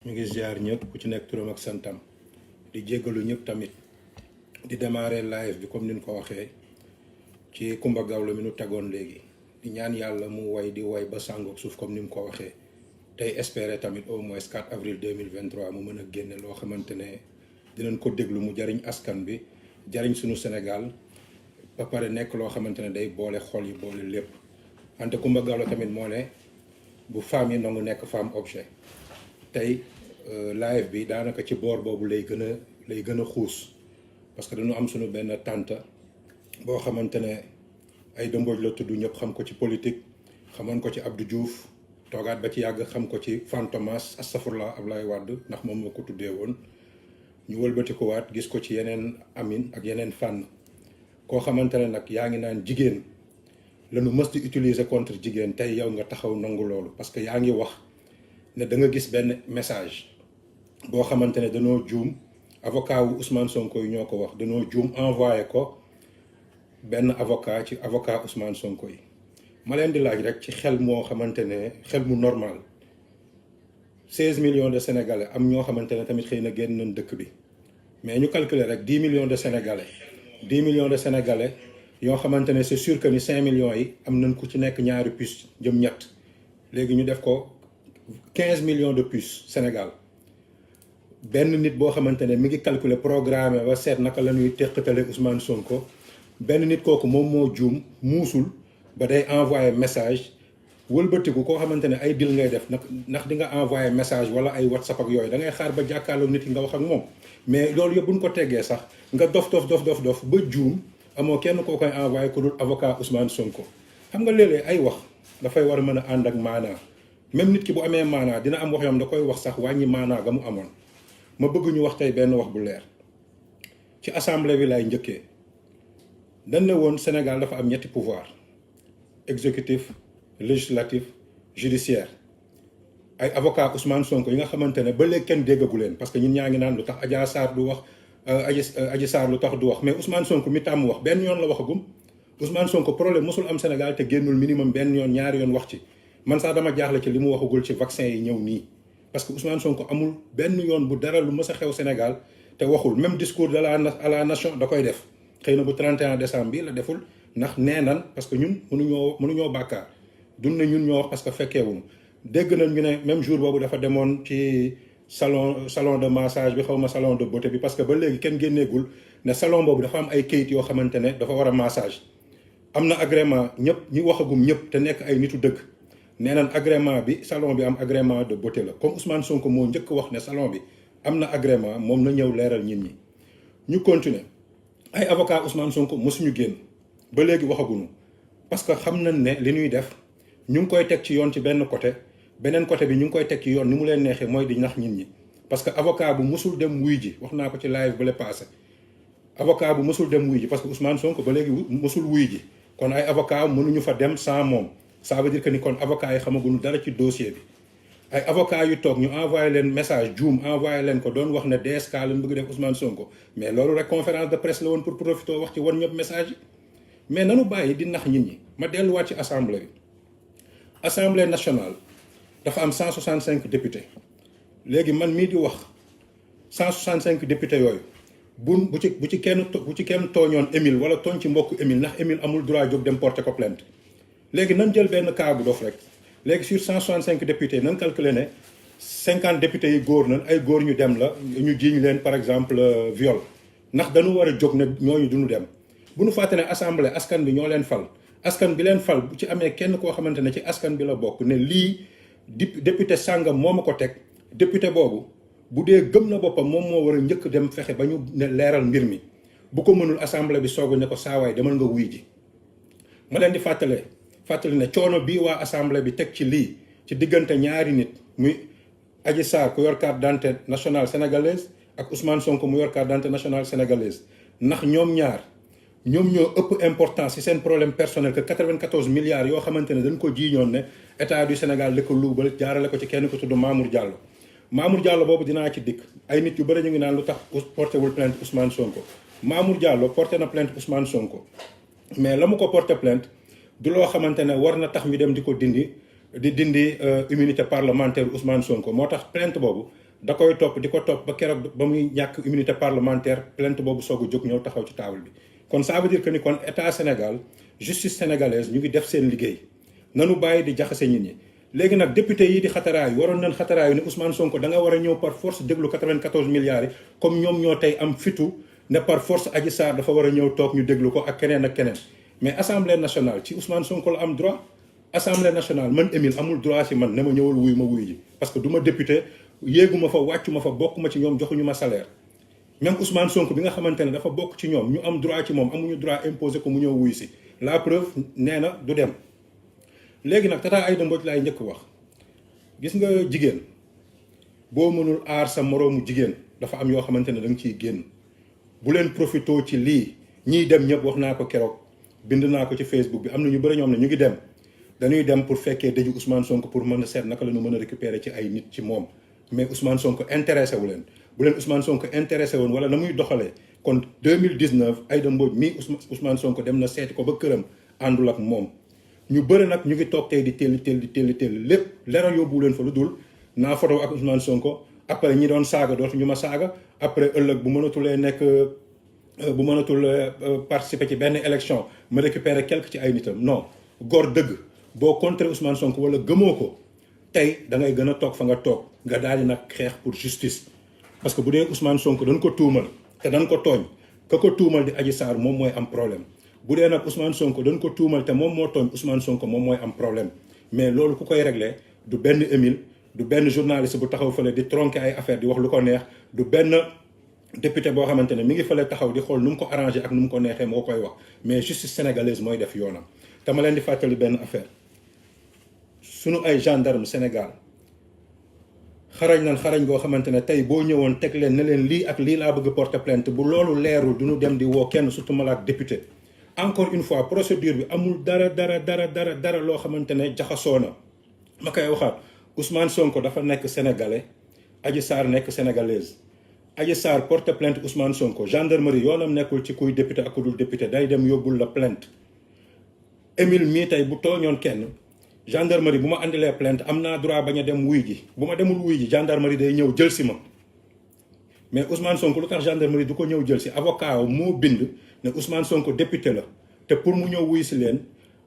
ñu ngi ziar ñëpp ku ci nekk turam ak santam di jéggalu ñëpp tamit di démarrer live bi comme ni ñu ko waxee ci Kumba Gawlo mi nu tegoon léegi di ñaan yàlla mu way di way ba sàngoog suuf comme ni mu ko waxee tey espérer tamit au moins 4 avril 2023 mu mën a génne loo xamante ne dinañ ko déglu mu jariñ askan bi jariñ suñu Sénégal ba pare nekk loo xamante ne day boole xol yi boole lépp wante Kumba Gawlo tamit moo ne bu femme yi nangu nekk femme objet tey live bi daanaka ci boor boobu lay gën a xuus parce que dañu am suñu benn tante boo xamante ne ay dëmbooj la tudd ñëpp xam ko ci politique xamoon ko ci Abdou Diouf toogaat ba ci yàgg xam ko ci Fantomas astafurla Ablaye Wade ndax moom moo ko tuddee woon ñu wëlbati ko waat gis ko ci yeneen amin ak yeneen fànn koo xamante ne nag yaa ngi naan jigéen lañu mës di utiliser contre jigéen tey yow nga taxaw nangu loolu parce que yaa ngi wax ne da nga gis benn message boo xamante ne danoo juum avocat wu Ousmane Sonko yi ñoo ko wax danoo juum envoyé ko benn avocat ci avocat Ousmane Sonko yi ma leen di laaj rek ci xel moo xamante ne xel mu normal 16 millions de sénégalais am ñoo xamante ne tamit xëy na génn nañ dëkk bi mais ñu calculer rek 10 millions de sénégalais 10 millions de sénégalais yoo xamante ne c'est sûr que ni 5 millions yi am nañ ku ci nekk ñaari puces jëm ñett léegi ñu def ko 15 millions de puces Sénégal benn nit boo xamante ne mi ngi calculer programme ba seet naka la ñuy teqatale Ousmane Sonko benn nit kooku moom moo juum muusul ba day envoyer message wëlbatiku koo xamante ne ay dil ngay def ndax di nga envoyer message wala ay WhatsApp ak yooyu da ngay xaar ba jàkkaarloog nit yi nga wax ak moom mais loolu yëpp bu ñu ko teggee sax nga dof ba juum amoo kenn koo koy envoyer ku dul avocat Ousmane Sonko xam nga léeg-léeg ay wax dafay war a mën a ànd ak maanaa même nit ki bu amee maanaa dina am wax yoom da koy wax sax wàññi maanaa ga mu amoon ma bëgg ñu wax tey benn wax bu leer ci assemblée bi lay njëkkee dañ ne woon Sénégal dafa am ñetti pouvoir exécutif législatif judiciaire ay avocat Ousmane Sonko yi nga xamante ne ba léegi kenn déggagu leen parce que ñun ñaa ngi naan lu tax Adja Sarr du wax Adji Sarr lu tax du wax mais Ousmane Sonko mi tàmm wax benn yoon la waxagum Ousmane Sonko problème mosul am Sénégal te génnul minimum benn yoon ñaari yoon wax ci man sax dama jaaxle ci li mu waxagul ci vaccin yi ñëw nii parce que Ousmane Sonko amul benn yoon bu dara lu mës a xew Sénégal te waxul même discours à la nation da koy def xëy na bu 31 décembre bi la deful ndax nee nan parce que ñun mënuñoo bàkkaar dun na ñun ñoo wax parce que fekkeewuñu dégg nañ ñu ne même jour boobu dafa demoon ci salon de massage bi xaw ma salon de beauté bi parce que ba léegi kenn génneegul ne salon boobu dafa am ay kayit yoo xamante ne dafa war a massage am na agrément ñëpp ñi waxagum ñëpp te nekk ay nitu dëgg nee nañ agrément bi salon bi am agrément de beauté la comme Ousmane Sonko moo njëkk wax ne salon bi am na agrément moom na ñëw leeral nit ñi ñu continuer ay avocat Ousmane Sonko mosuñu génn ba léegi waxaguñu parce que xam nañ ne li ñuy def ñu ngi koy teg ci yoon ci benn côté beneen côté bi ñu ngi koy teg ci yoon ni mu leen neexee mooy di nax nit ñi parce que avocat bu mosul dem wuy ji wax naa ko ci live ba le passé avocat bu mosul dem wuy ji parce que Ousmane Sonko ba léegi mosul wuy ji kon ay avocat mënuñu fa dem sans moom ça veut dire que ni kon avocat yi xamaguñu dara ci dossier bi ay avocat yu toog ñu envoyé leen message juum envoyé leen ko doon wax ne DSK lañ bëgg def Ousmane Sonko mais loolu rek conférence de presse la woon pour profiter wax ci wan ñëpp message yi mais nanu bàyyi di nax nit ñi ma delluwaat ci assemblée bi assemblée nationale dafa am 165 députés léegi man mii di wax 165 députés yooyu bu ci kenn tooñoon Émile wala tooñ ci mbokku Émile ndax Émile amul droit jóg dem porter ko plainte léegi nan jël benn cas bu dof rek léegi sur 165 députés nan calculer ne 50 députés yi góor nañ ay góor ñu dem la ñu jiiñ leen par exemple viol ndax dañu war a jóg ne ñooñu duñu dem bu ñu fàtte ne assemblée askan bi ñoo leen fal askan bi leen fal bu ci amee kenn koo xamante ne ci askan bi la bokk ne lii député sàngam moo ma ko teg député boobu bu dee gëm na boppam moom moo war a njëkk dem fexe ba ñu ne leeral mbir mi bu ko mënul assemblée bi soog ne ko saawaay demal nga wuy ji ma leen di fàttali ne coono bii waa assemblée bi teg ci lii ci diggante ñaari nit muy Adji Sarr ku yor carte d'identité nationale sénégalaise ak Ousmane Sonko mu yor carte d'identité nationale sénégalaise ndax ñoom ñaar ñoom ñoo ëpp importance ci seen problème personnel que 94 milliards yoo xamante ne dañ ko jiiñoon ne état du Sénégal li ko luubal jaarale ko ci kenn ko tudd Mamour Diallo Mamour Diallo boobu dinaa ci dikk ay nit yu bëri ñu ngi naan lu tax porté wul plainte Ousmane Sonko Mamour Diallo porté na plainte Ousmane Sonko mais la mu ko porté plainte du loo xamante ne war na tax ñu dem di ko dindi immunité parlementaire Ousmane Sonko moo tax plainte boobu da koy topp di ko topp ba keroog ba muy ñàkk immunité parlementaire plainte boobu soog a jóg ñëw taxaw ci table bi. kon ça veut dire que ni kon état Sénégal justice sénégalaise ñu ngi def seen liggéey nanu bàyyi di jaxase nit ñi. léegi nag député yi di xataraayu waroon nañ xataraayu ne Ousmane Sonko da nga war a ñëw par force déglu 94 milliards yi comme ñoom ñoo tey am fitu ne par force Adji Sarr dafa war a ñëw toog ñu déglu ko ak keneen ak keneen. mais assemblée nationale ci Ousmane Sonko la am droit assemblée nationale man Émile amul droit ci man ne ma ñëwal wuy ma wuy ji parce que du ma député yéeguma fa wàccuma fa bokkuma ci ñoom joxuñu ma salaire. même Ousmane Sonko bi nga xamante ne dafa bokk ci ñoom ñu am droit ci moom amuñu droit imposer ko mu ñëw wuy si la preuve nee na du dem. léegi nag Tata Aïda Mbodj laay njëkk wax gis nga jigéen boo mënul aar sa moroomu jigéen dafa am yoo xamante ne da nga ciy génn bu leen profitoo ci lii ñiy dem ñëpp wax naa ko keroog bind naa ko ci Facebook bi am na ñu bëri ñoom ne ñu ngi dem dañuy dem pour fekkee dëju Ousmane Sonko pour mën a seet naka la ñu mën a récupérer ci ay nit ci moom mais Ousmane Sonko intéressé wu leen bu leen Ousmane Sonko intéressé woon wala na muy doxalee kon 2019 Aïda Mbodj mii Ousmane Sonko dem na seeti ko ba këram àndul ak moom. ñu bëri nag ñu ngi toog tey di telli lépp leeral yóbbu leen fa lu dul naa photo ak Ousmane Sonko après ñi doon saaga dootu ñu ma saaga après ëllëg bu mënatulee nekk bu mënatul participer ci benn élection ma récupérer quelque ci ay nitam non góor dëgg boo contrer Ousmane Sonko wala gëmoo ko tey da ngay gën a toog fa nga toog nga daal di nag xeex pour justice. parce que bu dee Ousmane Sonko dañ ko tuumal te dañ ko tooñ ka ko tuumal di Adji Sarr moom mooy am problème. bu dee nag Ousmane Sonko dañ ko tuumal te moom moo tooñ Ousmane Sonko moom mooy am problème mais loolu ku koy réglé du benn Émile du benn journaliste bu taxaw fële di tronquer ay affaire di wax lu ko neex du benn député boo xamante ne mi ngi fële taxaw di xool nu mu ko arrangé ak nu mu ko neexee moo koy wax mais justice sénégalaise mooy def yoonam. te ma leen di fàttali benn affaire sunu ay gendarme Sénégal xarañ nañ xarañ goo xamante ne tey boo ñëwoon teg leen ne leen lii ak lii laa bëgg porter plainte bu loolu leerul du ñu dem di woo kenn surtout malaat député. encore une fois procédure bi amul dara loo xamante ne jaxasoo na ma koy waxaat Ousmane Sonko dafa nekk sénégalais Adji Sarr nekk sénégalaise Adji Sarr porte plainte Ousmane Sonko gendarmerie yoonam nekkul ci kuy député ak ku dul député day dem yóbbul la plainte. Émile mii tey bu tooñoon kenn gendarmerie bu ma andilee plainte am naa droit bañ a dem wuy ji bu ma demul wuy ji gendarmerie day ñëw jël si ma mais Ousmane Sonko lu tax gendarmerie du ko ñëw jël si avocat moo bind. ne Ousmane Sonko député la te pour mu ñëw wuy si leen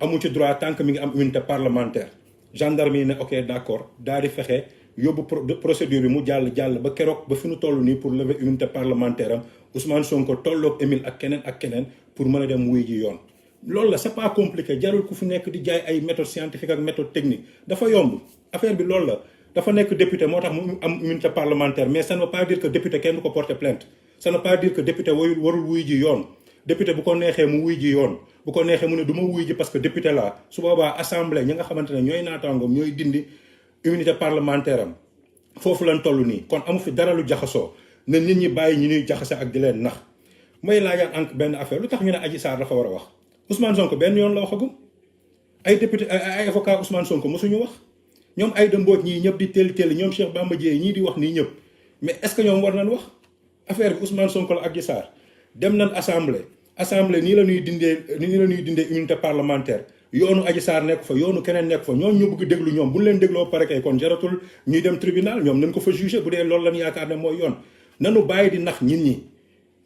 amu ci droit tant que mi ngi am immunité parlementaire gendarme yi ne ok d'accord daal di fexe yóbbu procédure bi mu jàll ba keroog ba fi nu toll nii pour lever immunité parlementaire am Ousmane Sonko tolloog Émile ak keneen pour mën a dem wuy ji yoon. loolu la c'est pas compliqué jarul ku fi nekk di jaay ay méthode scientifique ak méthode technique dafa yomb affaire bi loolu la dafa nekk député moo tax mu am immunité parlementaire mais ça ne veut pas dire que député kenn du ko porter plainte ça ne veut pas dire que député warul wuy ji yoon. député bu ko neexee mu wuy ji yoon bu ko neexee mu ne du ma wuy ji parce que député laa su boobaa assemblée ñi nga xamante ne ñooy naataangoom ñooy dindi immunité parlementaire am foofu lañ toll nii kon amu fi dara lu jaxasoo ne nit ñi bàyyi ñu ñuy jaxase ak di leen nax. may laajaat encore benn affaire lu tax ñu ne Adji Sarr dafa war a wax Ousmane Sonko benn yoon la waxagum ay député ay avocat Ousmane Sonko mosuñu wax ñoom Aïda Mbodj ñii ñëpp di teel ñoom Cheikh Bamba Dièye ñii di wax nii ñëpp mais est-ce que ñoom war nañ wax affaire bi Ousmane Sonko la Adji Sarr. dem nañ assemblée nii la ñuy dindee immunité parlementaire yoonu Adji Sarr nekk fa yoonu keneen nekk fa ñoom ñu bëgg déglu ñoom bu ñu leen dégloo pare kay kon jaratul ñuy dem tribunal ñoom nañ ko fa juger bu dee loolu lañ yaakaar ne mooy yoon.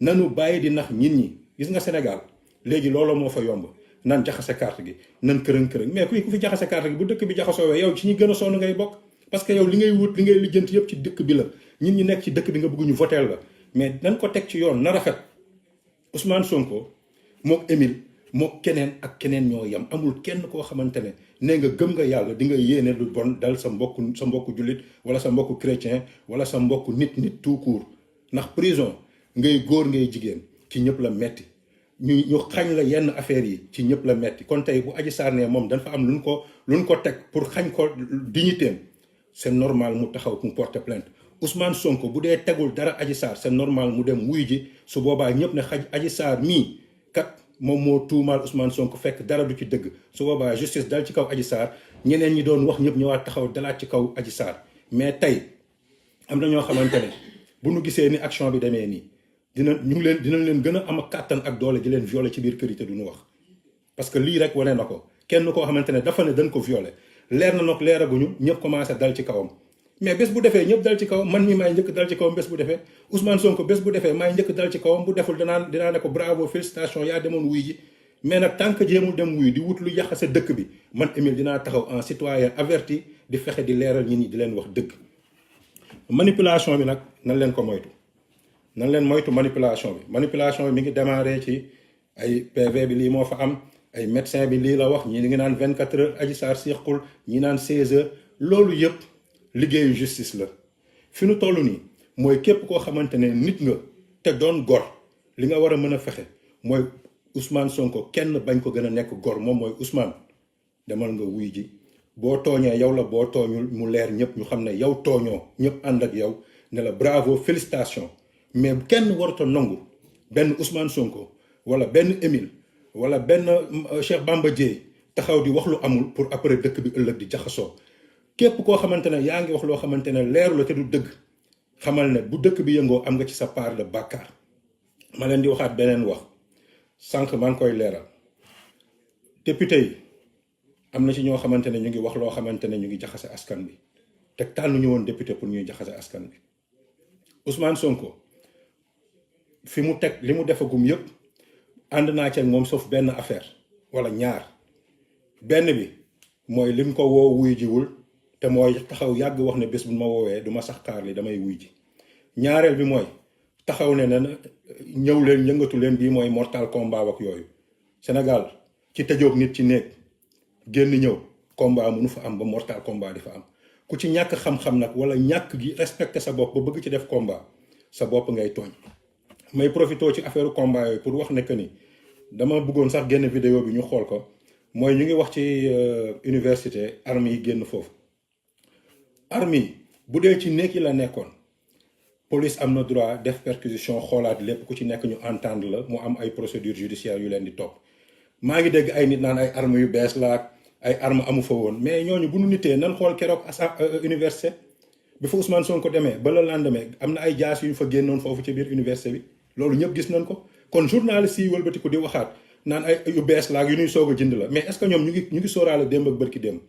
nanu bàyyi di nax nit ñi gis nga Sénégal léegi loolu moo fa yomb nan jaxase carte gi nan kërëng mais ku fi jaxase carte gi bu dëkk bi jaxasoowee yow ci ñi gën a sonn ngay bokk parce que yow li ngay wut li ngay lijjanti yëpp ci dëkk bi la nit ñi nekk ci dëkk bi nga bëgg ñu voteel la mais nañ ko teg ci yoon na rafet. Ousmane Sonko mook Émile mook keneen ñoo yam amul kenn koo xamante ne nee nga gëm nga yàlla di nga yéene lu bon dal sa mbokku jullit wala sa mbokku chrétien wala sa mbokku nit tout court ndax prison ngay góor ngay jigéen ci ñëpp la metti ñu xañ la yenn affaires yi ci ñëpp la metti kon tey bu Adji Sarr ne moom dafa am luñ ko teg pour xañ ko dignitéem c'est normal mu taxaw mu porter plainte. Ousmane Sonko bu dee tegul dara Adji Sarr c'est normal mu dem wuy ji su boobaa ñëpp ne Adji Sarr mii kat moom moo tuumaal Ousmane Sonko fekk dara du ci dëgg su boobaa justice dal ci kaw Adji Sarr ñeneen ñi doon wax ñëpp ñëwaat taxaw dalaat ci kaw Adji Sarr mais tey am na ñoo xamante ne bu nu gisee ni action bi demee nii dinañ leen gën a am kàttan ak doole di leen violer ci biir kër yi te duñu wax parce que lii rek wane na ko kenn koo xamante ne dafa ne dañ ko violer leer na nag leeraguñu ñëpp commencé dal ci kawam mais bés bu defee ñëpp dal ci kaw man mi maay njëkk dal ci kawam bés bu defee Ousmane Sonko bés bu defee maay njëkk dal ci kawam bu deful dinaa ne ko bravo félicitation yaa demoon wuy ji mais nag tant que jéemul dem wuy di wut lu yàqase dëkk bi man Émile dinaa taxaw en citoyen averti di fexe di leeral nit ñi di leen wax dëgg. manipulation bi nag nan leen ko moytu nan leen moytu manipulation bi mi ngi démarré ci ay PV bi lii moo fa am ay médecin bi lii la wax ñii ngi naan 24 heures Adji Sarr seexul ñii naan 16 heures loolu yëpp liggéeyu justice la fi nu toll nii mooy képp koo xamante ne nit nga te doon gor li nga war a mën a fexe mooy Ousmane Sonko kenn bañ ko gën a nekk gor moom mooy Ousmane demal nga wuy ji boo tooñee yow la boo tooñul mu leer ñëpp ñu xam ne yow tooñoo ñëpp ànd ak yow ne la bravo félicitation mais kenn warata nangu benn Ousmane Sonko wala benn Émile wala benn Cheikh Bamba Dièye taxaw di wax lu amul pour après dëkk bi ëllëg di jaxasoo képp koo xamante ne yaa ngi wax loo xamante ne leeru la te du dëgg xamal ne bu dëkk bi yëngoo am nga ci sa part de bàkkaar ma leen di waxaat beneen wax sànq maa ngi koy leeral député yi am na ci ñoo xamante ne ñu ngi wax loo xamante ne ñu ngi jaxase askan bi te tànnuñu woon député pour ñuy jaxase askan bi Ousmane Sonko fi mu teg li mu defagum yëpp ànd naa ci ak moom sauf benn affaire wala ñaar benn bi mooy lim ko woo wuy jiwul te mooy taxaw yàgg wax ne bés bu ma woowee du ma sax xaar li damay wuy ji ñaareel bi mooy taxaw ne na ñëw leen yëngatu leen bii mooy mortal combat ak yooyu Sénégal ci tëjoog nit ci néeg génn ñëw combat mënu fa am ba mortal combat di fa am ku ci ñàkk xam-xam nag wala ñàkk gi respecté sa bopp ba bëgg ci def combat sa bopp ngay tooñ may profité ci affaire combat yooyu pour wax ne que ni dama bëggoon sax génn vidéo bi ñu xool ko mooy ñu ngi wax ci université armes yi génn foofu armes yi bu dee ci néeg yi la nekkoon police am na droit def perquisition xoolaat lépp ku ci nekk ñu entendre la mu am ay procédures judiciaires yu leen di topp maa ngi dégg ay nit naan ay armes yu bees la ay armes amu fa woon mais ñooñu bu nu nitee nan xool keroog université bi fa Ousmane Sonko demee ba le lendemain am na ay jaas yu ñu fa génnoon foofu ci biir université bi loolu ñëpp gis nañ ko kon journaliste yi wëlbatiku di waxaat naan ay yu bees la ak yu ñuy soog a jënd la mais est-ce que ñoom ñu ngi sóoraale démb ak bërki démb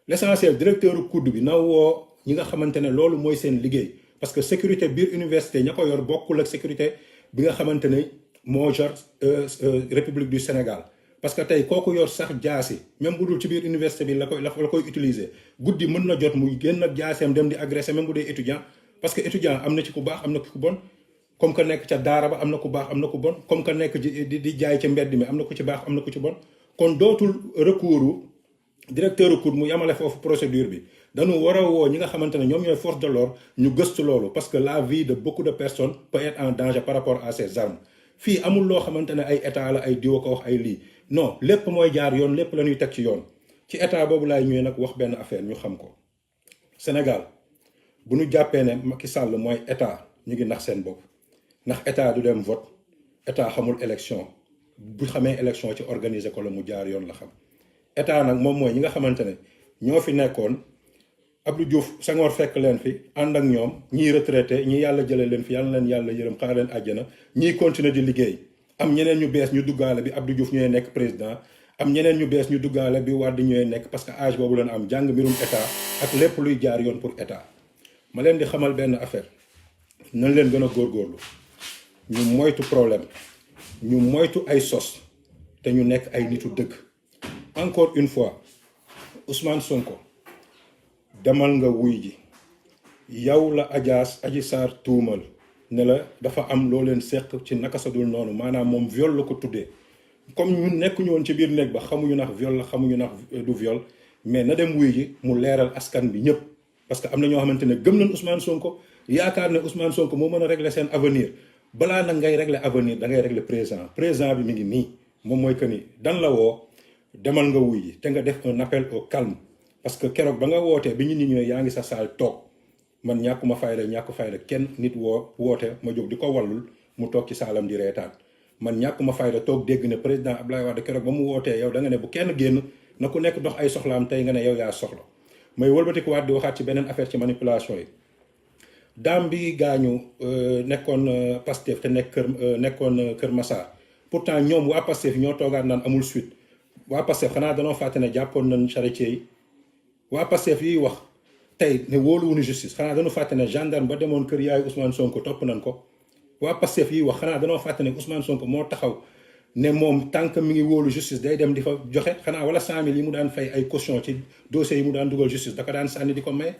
l'essentiel directeur COUD bi na woo ñi nga xamante ne loolu mooy seen liggéey parce que sécurité biir université ña ko yor bokkul ak sécurité bi nga xamante ne moo yor République du Sénégal parce que tey kooku yor sax jaasi même bu dul ci biir université bi la koy utiliser guddi mën na jot muy génn ak jaaseem dem di agresser même bu dee étudiant parce que étudiant am na ci ku baax am na ku bon comme que nekk ca daara ba am na ku baax am na ku bon comme que nekk di jaay ca mbedd mi am na ku ci baax am na ku ci bon kon dootul recours directeur COUD mu yamale foofu procédure bi dañu war a woo ñi nga xamante ne ñoom ñooy force de l'ordre ñu gëstu loolu parce que la vie de beaucoup de personnes peut être en danger par rapport à ces armes fii amul loo xamante ne ay état la ay diwa ko wax ay lii non lépp mooy jaar yoon lépp la ñuy teg ci yoon ci état boobu laay ñëwee nag wax benn affaire ñu xam ko Sénégal bu ñu jàppee ne Macky Sall mooy état ñu ngi nax seen bopp ndax état du dem vote état xamul élection bu xamee élection ci organiser ko la mu jaar yoon la xam état nag moom mooy ñi nga xamante ne ñoo fi nekkoon Abdou Diouf Senghor fekk leen fi ànd ak ñoom ñii retraité ñii yàlla jëlee leen fi yàlla leen yàlla yërëm xaar leen àjjana ñii continuer di liggéey am ñeneen ñu bees ñu duggaale bi Abdou Diouf ñooy nekk président am ñeneen ñu bees ñu duggaale bi Wade ñooy nekk parce que âge boobu leen am jàng mbirum état ak lépp luy jaar yoon pour état ma leen di xamal benn affaire nañ leen gën a góorgóorlu ñu moytu problème ñu moytu ay sos te ñu nekk ay nitu dëgg encore une fois Ousmane Sonko demal nga wuy ji yow la Adji Sarr tuumal ne la dafa am loo leen seq ci naka sa dul noonu maanaam moom viol la ko tuddee comme ñun nekkuñu woon ci biir néeg ba xamuñu ndax viol la xamuñu ndax du viol mais na dem wuy ji mu leeral askan bi ñëpp parce que am na ñoo xamante ne gëm nañ Ousmane Sonko yaakaar ne Ousmane Sonko moo mën a régler seen avenir balaa nag ngay régler avenir da ngay régler présent bi mi ngi nii moom mooy que ni dan la woo demal nga wuy ji te nga def un appel au calme parce que keroog ba nga wootee bi ñu nit ñëwee yaa ngi sa saal toog man ñàkkuma fayda ñàkk fayda kenn nit woote ma jóg di ko wallul mu toog ci saalam di reetaan man ñàkkuma fayda toog dégg ne président Abdoulaye Wade keroog ba mu wootee yow da nga ne bu kenn génn na ku nekk dox ay soxlaam tey nga ne yow yaa soxla may wëlbatikuwaat di waxaat ci beneen affaire ci manipulation yi daam bi gaañu nekkoon Pastef te nekkoon Kër Massar pourtant ñoom waa Pastef ñoo toogaat naan amul suite waa Pastef xanaa danoo fàtte ne jàppoon nañ charretier yi waa Pastef yiy wax tey ne wóoluwuñu justice xanaa dañu fàtte ne gendarme ba demoon kër yaayu Ousmane Sonko topp nañ ko waa Pastef yi wax xanaa dañoo fàtte ne Ousmane Sonko moo taxaw ne moom tant que mi ngi wóolu justice day dem di fa joxe xanaa wala 100 000 yi mu daan fay ay caution ci dossiers yi mu daan dugal justice da ko daan sànni di ko may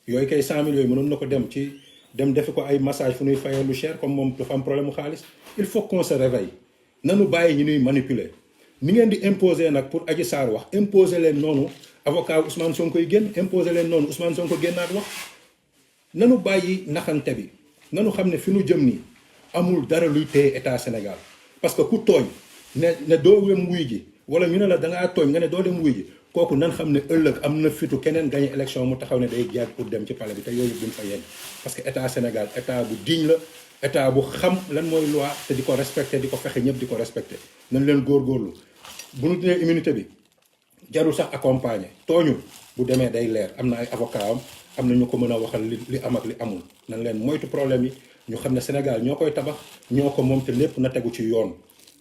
yooyu kay 100 000 yooyu mënoon na ko dem ci dem defi ko ay massage fu ñuy fayee lu cher comme moom dafa am problème mu xaalis il faut qu'on se réveille nanu bàyyi ñu ñuy manipuler ni ngeen di imposer nag pour Adji Sarr wax imposer leen noonu avocat Ousmane Sonko yi génn imposer leen noonu Ousmane Sonko génnaat wax nanu bàyyi naxante bi nanu xam ne fi nu jëm nii amul dara luy téye état Sénégal parce que ku tooñ ne doo dem wuy ji wala ñu ne la da ngaa tooñ nga ne doo dem wuy ji kooku nan xam ne ëllëg am na fitu keneen gagné élection mu taxaw ne day jaar pour dem ci palais bi te yooyu duñ fa yegg parce que état Sénégal état bu digne la état bu xam lan mooy loi te di ko respecté di ko fexe ñëpp di ko respecté nañ leen góorgóorlu bu ñu nee immunité bi jarul sax accompagner tooñu bu demee day leer am na ay avocat am na ñu ko mën a waxal li am ak li amul nañ leen moytu problème yi ñu xam ne Sénégal ñoo koy tabax ñoo ko moom te lépp na tegu ci yoon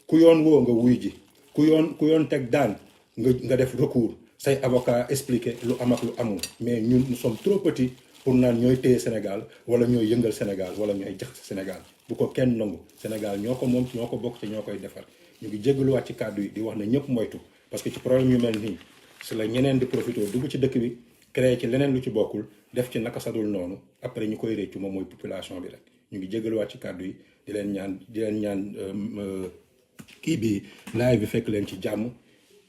ku yoon woo nga wuy ji ku yoon teg daan nga def recours say avocat expliquer lu am ak lu amul mais ñun nous sommes trop petits pour naan ñooy téye Sénégal wala ñooy yëngal Sénégal wala ñooy jaxase Sénégal bu ko kenn nangu Sénégal ñoo ko moom ñoo ko bokk te ñoo koy defar ñu ngi jégaluwaat ci kàddu yi di wax ne ñëpp moytu parce que ci problème yu mel nii si la ñeneen di profité dugg ci dëkk bi créé ci leneen lu ci bokkul def ci naka sadul noonu après ñu koy réccu moom mooy population bi rek ñu ngi jégaluwaat ci kàddu yi di leen ñaan kii bi live bi fekk leen ci jàmm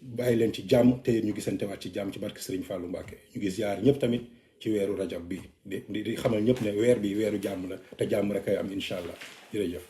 bàyyi leen ci jàmm te ñu gisante waat ci jàmm ci barke Serigne Fallou Mbacké ñu ngi ziar ñëpp tamit ci weeru rajab bi di xamal ñëpp ne weer bi weeru jàmm la te jàmm rek ay am incha allah jërëjëf.